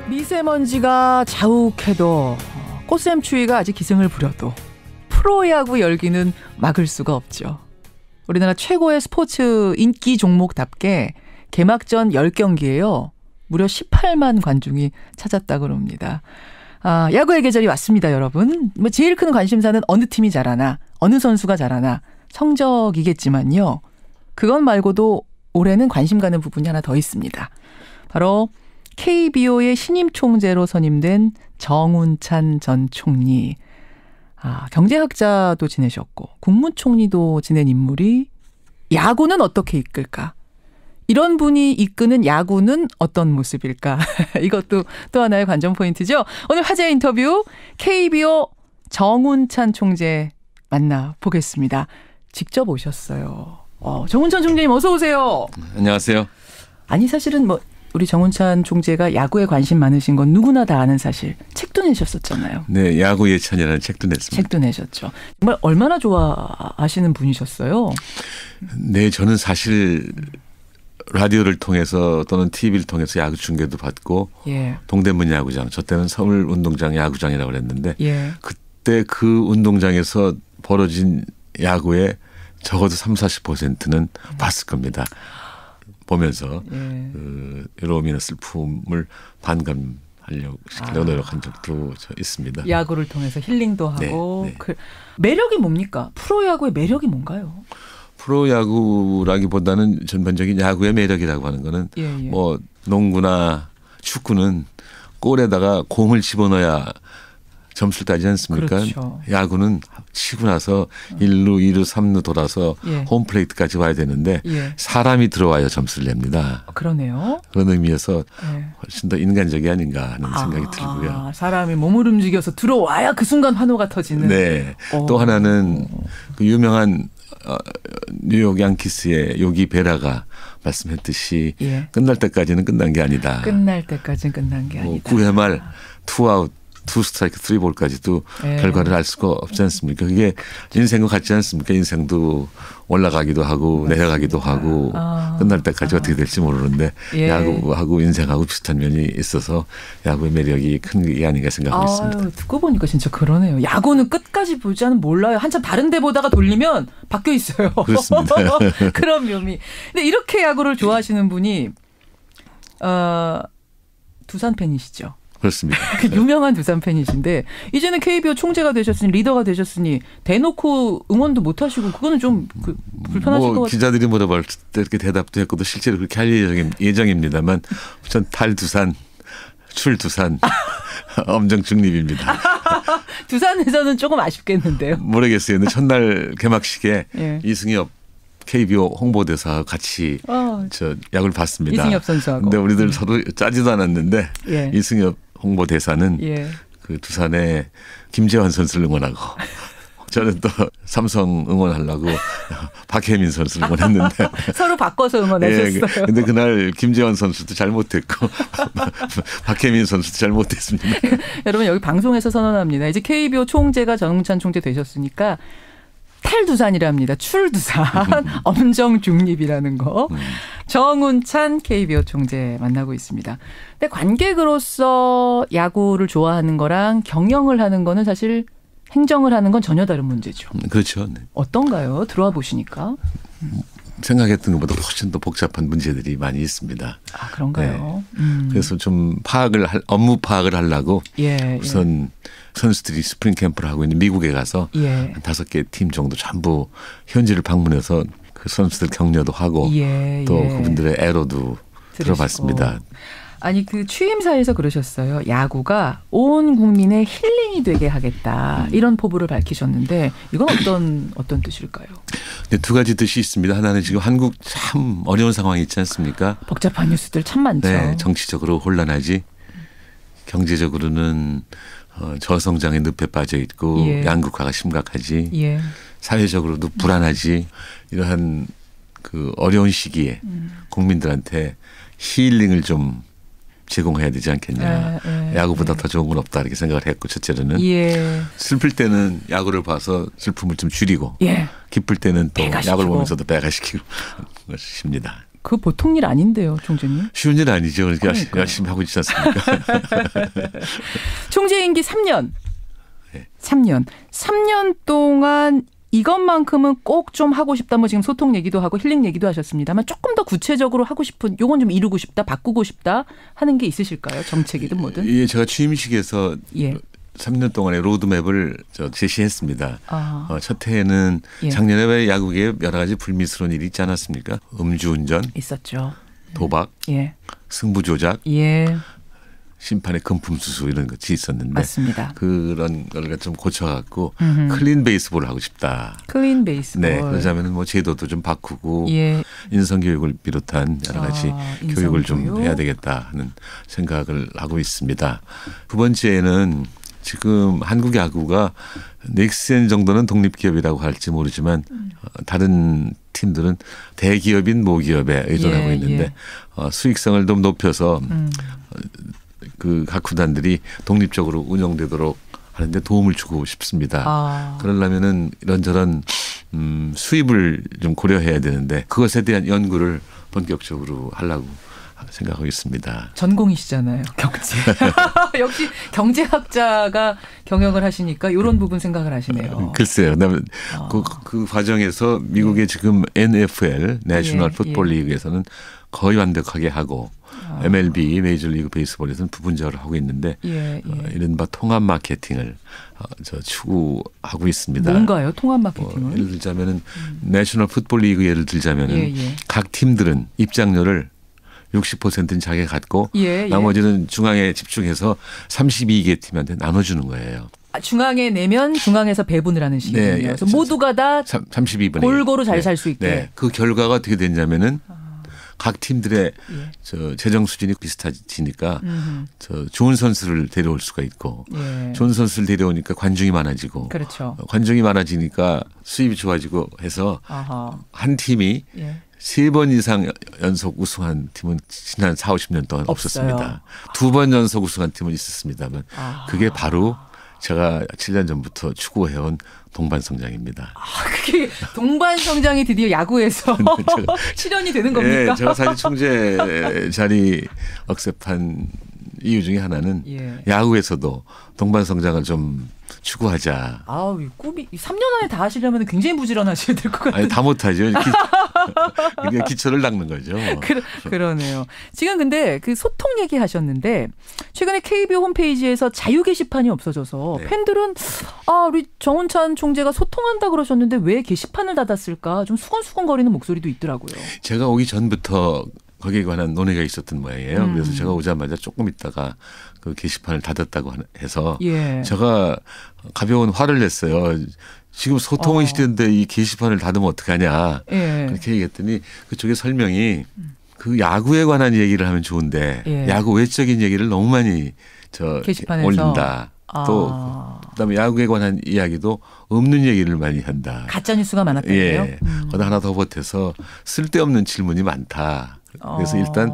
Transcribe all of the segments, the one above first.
미세먼지가 자욱해도 꽃샘추위가 아직 기승을 부려도 프로야구 열기는 막을 수가 없죠. 우리나라 최고의 스포츠 인기 종목답게 개막전 10경기에요. 무려 18만 관중이 찾았다고 합니다. 야구의 계절이 왔습니다, 여러분. 제일 큰 관심사는 어느 팀이 잘하나, 어느 선수가 잘하나 성적이겠지만요. 그것 말고도 올해는 관심 가는 부분이 하나 더 있습니다. 바로 KBO의 신임 총재로 선임된 정운찬 전 총리. 경제학자도 지내셨고 국무총리도 지낸 인물이 야구는 어떻게 이끌까? 이런 분이 이끄는 야구는 어떤 모습일까? 이것도 또 하나의 관전 포인트죠. 오늘 화제 인터뷰 KBO 정운찬 총재 만나보겠습니다. 직접 오셨어요. 정운찬 총재님 어서 오세요. 안녕하세요. 아니 사실은 우리 정운찬 총재가 야구에 관심 많으신 건 누구나 다 아는 사실. 책도 내셨었잖아요. 네, 야구 예찬이라는 책도 냈습니다. 책도 내셨죠. 정말 얼마나 좋아하시는 분이셨어요? 네, 저는 사실 라디오를 통해서 또는 TV를 통해서 야구 중계도 받고 동대문 야구장, 저 때는 서울운동장 야구장이라고 그랬는데 그때 그 운동장에서 벌어진 야구의 적어도 30-40%는 봤을 겁니다. 보면서 외로움이나 슬픔을 반감하려고 노력한 적도 있습니다. 야구를 통해서 힐링도 하고. 네. 매력이 뭡니까? 프로야구의 매력이 뭔가요? 프로야구라기보다는 전반적인 야구의 매력이라고 하는 거는 농구나 축구는 골에다가 공을 집어넣어야 점수를 따지 않습니까? 그렇죠. 야구는 치고 나서 1루, 2루, 3루 돌아서 홈플레이트까지 와야 되는데 사람이 들어와야 점수를 냅니다. 그러네요. 그런 의미에서 훨씬 더 인간적이 아닌가 하는 생각이 들고요. 사람이 몸을 움직여서 들어와야 그 순간 환호가 터지는. 네. 또 하나는 그 유명한 뉴욕 양키스의 요기 베라가 말씀했듯이 끝날 때까지는 끝난 게 아니다. 끝날 때까지는 끝난 게 아니다. 9회 말 투아웃, 투 스트라이크, 쓰리 볼까지도 결과를 알 수가 없지 않습니까? 그게 인생과 같지 않습니까? 인생도 올라가기도 하고 내려가기도 하고 끝날 때까지 어떻게 될지 모르는데 야구하고 인생하고 비슷한 면이 있어서 야구의 매력이 큰 게 아닌가 생각하고 있습니다. 듣고 보니까 진짜 그러네요. 야구는 끝까지 보자는 몰라요. 한참 다른 데 보다가 돌리면 바뀌어 있어요. 그렇습니다. 그런 묘미. 근데 이렇게 야구를 좋아하시는 분이 두산 팬이시죠? 그렇습니다. 유명한 두산 팬이신데 이제는 KBO 총재가 되셨으니 리더가 되셨으니 대놓고 응원도 못 하시고 그거는 좀 불편하실 것 같아요. 기자들이 물어볼 때 이렇게 대답도 했고도 실제로 그렇게 할 예정입니다만 전 탈두산, 출두산, 엄정 중립입니다. 두산에서는 조금 아쉽겠는데요. 모르겠어요. 근데 첫날 개막식에 이승엽 KBO 홍보대사와 같이 야구를 봤습니다. 이승엽 선수하고. 근데 우리들 서로 짜지도 않았는데 이승엽 홍보대사는 그 두산의 김재환 선수를 응원하고 저는 또 삼성 응원하려고 박혜민 선수를 응원했는데 서로 바꿔서 응원하셨어요. 근데 그날 김재환 선수도 잘 못했고 박혜민 선수도 잘 못했습니다. 여러분 여기 방송에서 선언합니다. 이제 KBO 총재가 정운찬 총재 되셨으니까 탈두산이랍니다. 출두산, 엄정 중립이라는 거. 정운찬 KBO 총재 만나고 있습니다. 근데 관객으로서 야구를 좋아하는 거랑 경영을 하는 거는 사실 행정을 하는 건 전혀 다른 문제죠. 그렇죠. 네. 어떤가요? 들어와 보시니까. 생각했던 것보다 훨씬 더 복잡한 문제들이 많이 있습니다. 그런가요? 네. 그래서 좀 업무 파악을 하려고 우선 선수들이 스프링 캠프를 하고 있는 미국에 가서 한 5개 팀 정도 전부 현지를 방문해서 그 선수들 격려도 하고 또 그분들의 애로도 들어봤습니다. 아니 그 취임사에서 그러셨어요. 야구가 온 국민의 힐링이 되게 하겠다. 이런 포부를 밝히셨는데 이건 어떤 뜻일까요? 네, 두 가지 뜻이 있습니다. 하나는 지금 한국 참 어려운 상황이 있지 않습니까? 복잡한 뉴스들 참 많죠. 네, 정치적으로 혼란하지. 경제적으로는 저성장의 늪에 빠져 있고 양극화가 심각하지. 사회적으로도 불안하지. 이러한 그 어려운 시기에 국민들한테 힐링을 좀 제공해야 되지 않겠냐. 야구보다 더 좋은 건 없다 이렇게 생각을 했고 첫째로는 슬플 때는 야구를 봐서 슬픔을 좀 줄이고 기쁠 때는 또 야구를 보면서도 배가시키고 것입니다. 그 보통 일 아닌데요, 총재님. 쉬운 일 아니죠. 그러니까 열심히 하고 있지 않습니까? 총재 임기 3년. 네. 3년 동안 이것만큼은 꼭 좀 하고 싶다. 뭐 지금 소통 얘기도 하고 힐링 얘기도 하셨습니다만 조금 더 구체적으로 하고 싶은 요건 좀 이루고 싶다, 바꾸고 싶다 하는 게 있으실까요? 정책이든 뭐든. 예, 제가 취임식에서 3년 동안의 로드맵을 제시했습니다. 첫 해에는 작년에 왜 야구계에 여러 가지 불미스러운 일이 있지 않았습니까? 음주운전. 있었죠. 도박. 승부 조작. 심판의 금품수수 이런 것이 있었는데. 맞습니다. 그런 걸 좀 고쳐갖고 클린 베이스볼을 하고 싶다. 클린 베이스볼. 네. 그러자면 뭐 제도도 좀 바꾸고 인성교육을 비롯한 여러 가지 교육을 좀 해야 되겠다 하는 생각을 하고 있습니다. 두 번째는 지금 한국 야구가 넥센 정도는 독립기업이라고 할지 모르지만 다른 팀들은 대기업인 모기업에 의존하고 있는데 수익성을 좀 높여서 그 각 구단들이 독립적으로 운영되도록 하는데 도움을 주고 싶습니다. 그러려면은 이런저런 수입을 좀 고려해야 되는데 그것에 대한 연구를 본격적으로 하려고 생각하고 있습니다. 전공이시잖아요. 경제. 역시 경제학자가 경영을 하시니까 이런 부분 생각을 하시네요. 글쎄요. 그 과정에서 미국의 지금 NFL, 내셔널 풋볼 리그에서는 거의 완벽하게 하고 MLB, 메이저리그 베이스볼에서는 부분적으로 하고 있는데 이른바 통합 마케팅을 추구하고 있습니다. 뭔가요? 통합 마케팅은? 예를 들자면은 내셔널 풋볼 리그 예를 들자면은 각 팀들은 입장료를 60%는 자기가 갖고 나머지는 중앙에 집중해서 32개 팀한테 나눠주는 거예요. 중앙에 내면 중앙에서 배분을 하는 식이군요. 네, 그래서 모두가 다 32분의 골고루 잘 살 수 있게. 네. 그 결과가 어떻게 됐냐면은 각 팀들의 재정 수준이 비슷해지니까 좋은 선수를 데려올 수가 있고 좋은 선수를 데려오니까 관중이 많아지고 그렇죠. 관중이 많아지니까 수입이 좋아지고 해서 한 팀이 3번 이상 연속 우승한 팀은 지난 4, 50년 동안 없었습니다. 2번 연속 우승한 팀은 있었습니다만 그게 바로 제가 7년 전부터 추구해온 동반성장입니다. 그게 동반성장이 드디어 야구에서 실현이 되는 겁니까? 네, 제가 사실 총재 자리 억셉한 이유 중에 하나는 야구에서도 동반성장을 좀 추구하자. 이 꿈이 3년 안에 다 하시려면 굉장히 부지런하셔야 될 것 같아요. 아니, 다 못하죠. 기초를 닦는 거죠. 그러네요. 지금 근데 그 소통 얘기하셨는데 최근에 KBO 홈페이지에서 자유 게시판이 없어져서 팬들은 우리 정운찬 총재가 소통한다 그러셨는데 왜 게시판을 닫았을까 좀 수건수건거리는 목소리도 있더라고요. 제가 오기 전부터 거기에 관한 논의가 있었던 모양이에요. 그래서 제가 오자마자 조금 있다가 그 게시판을 닫았다고 해서 제가 가벼운 화를 냈어요. 지금 소통의 시대인데 이 게시판을 닫으면 어떡하냐. 그렇게 얘기했더니 그쪽에 설명이 그 야구에 관한 얘기를 하면 좋은데 야구 외적인 얘기를 너무 많이 게시판에서 올린다. 또 그다음에 야구에 관한 이야기도 없는 얘기를 많이 한다. 가짜 뉴스가 많았다고요? 거기다 하나 더 보태서 쓸데없는 질문이 많다. 그래서 일단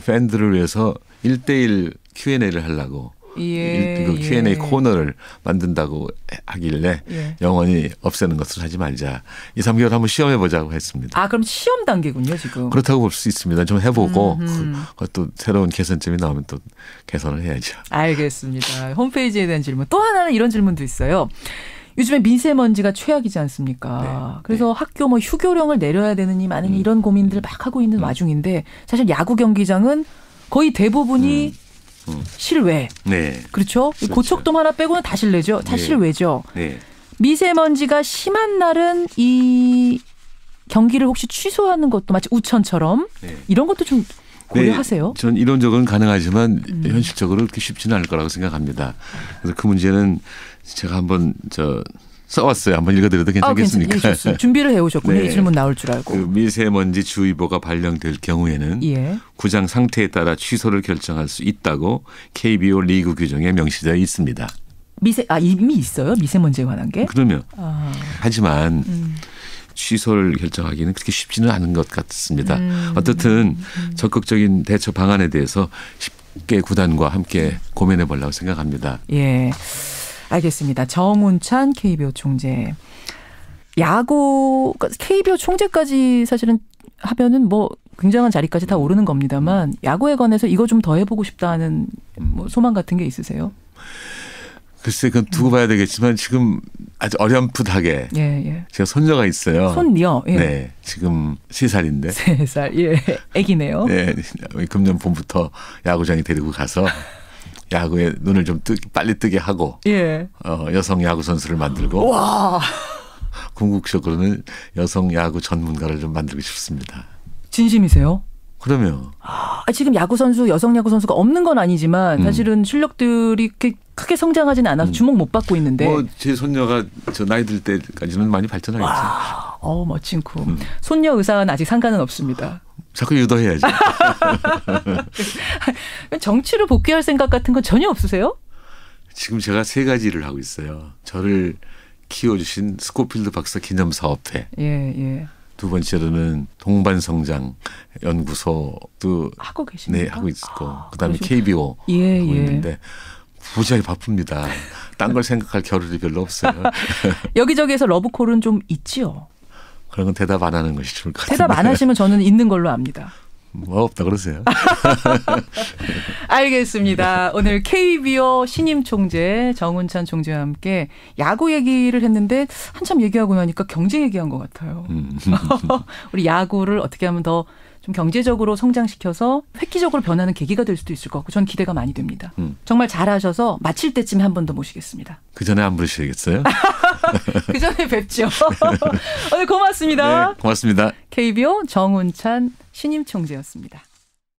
팬들을 위해서 1:1 Q&A를 하려고 그 Q&A 코너를 만든다고 하길래 영원히 없애는 것을 하지 말자. 2, 3개월 한번 시험해 보자고 했습니다. 그럼 시험 단계군요 지금. 그렇다고 볼 수 있습니다. 좀 해보고 그것도 새로운 개선점이 나오면 또 개선을 해야죠. 알겠습니다. 홈페이지에 대한 질문. 또 하나는 이런 질문도 있어요. 요즘에 미세먼지가 최악이지 않습니까? 그래서 학교 휴교령을 내려야 되느니 많은 이런 고민들을 막 하고 있는 와중인데 사실 야구 경기장은 거의 대부분이 실외. 그렇죠? 고척돔 하나 빼고는 다 실내죠. 다 실외죠. 미세먼지가 심한 날은 이 경기를 혹시 취소하는 것도 마치 우천처럼 이런 것도 좀 고려하세요? 전 이론적으로는 가능하지만 현실적으로 그렇게 쉽지는 않을 거라고 생각합니다. 그래서 그 문제는 제가 한번 써왔어요. 한번 읽어드려도 괜찮겠습니까? 준비를 해오셨군요. 이 질문 나올 줄 알고. 그 미세먼지 주의보가 발령될 경우에는 구장 상태에 따라 취소를 결정할 수 있다고 KBO 리그 규정에 명시되어 있습니다. 이미 있어요? 미세먼지에 관한 게? 그러면 하지만 취소를 결정하기는 그렇게 쉽지는 않은 것 같습니다. 어떻든 적극적인 대처 방안에 대해서 쉽게 구단과 함께 고민해 보려고 생각합니다. 알겠습니다. 정운찬 KBO 총재. 야구 KBO 총재까지 사실은 하면은 굉장한 자리까지 다 오르는 겁니다만 야구에 관해서 이거 좀 더 해보고 싶다는 뭐 소망 같은 게 있으세요? 글쎄 그건 두고 봐야 되겠지만 지금 아주 어렴풋하게 제가 손녀가 있어요. 손녀? 예. 네. 지금 3살인데. 3살. 예. 애기네요. 네. 금년 봄부터 야구장에 데리고 가서 야구에 눈을 좀 빨리 뜨게 하고 여성 야구 선수를 만들고 와. 궁극적으로는 여성 야구 전문가를 좀 만들고 싶습니다. 진심이세요? 그러면 지금 야구 선수, 여성 야구 선수가 없는 건 아니지만 사실은 실력들이 그렇게 크게 성장하지는 않아서 주목 못 받고 있는데. 뭐 제 손녀가 저 나이 들 때까지는 많이 발전하겠죠. 멋진 꿈. 손녀 의사는 아직 상관은 없습니다. 자꾸 유도해야지. 정치로 복귀할 생각 같은 건 전혀 없으세요? 지금 제가 3가지 일을 하고 있어요. 저를 키워주신 스코필드 박사 기념사업회. 예. 두 번째로는 동반성장 연구소도 하고 계십니까? 네, 하고 있고 그다음에 KBO 하고 있는데 무지하게 바쁩니다. 딴 걸 생각할 겨를이 별로 없어요. 여기저기에서 러브콜은 좀 있지요? 그런 건 대답 안 하는 것이 좋을 것 같아요. 대답 안 하시면 저는 있는 걸로 압니다. 뭐 없다 그러세요. 알겠습니다. 오늘 KBO 신임 총재 정운찬 총재와 함께 야구 얘기를 했는데 한참 얘기하고 나니까 경제 얘기한 것 같아요. 우리 야구를 어떻게 하면 더 좀 경제적으로 성장시켜서 획기적으로 변하는 계기가 될 수도 있을 것 같고 전 기대가 많이 됩니다. 정말 잘하셔서 마칠 때쯤에 한 번 더 모시겠습니다. 그 전에 안 부르셔야겠어요? 그 전에 뵙죠. 오늘 고맙습니다. 네, 고맙습니다. KBO 정운찬 신임 총재였습니다.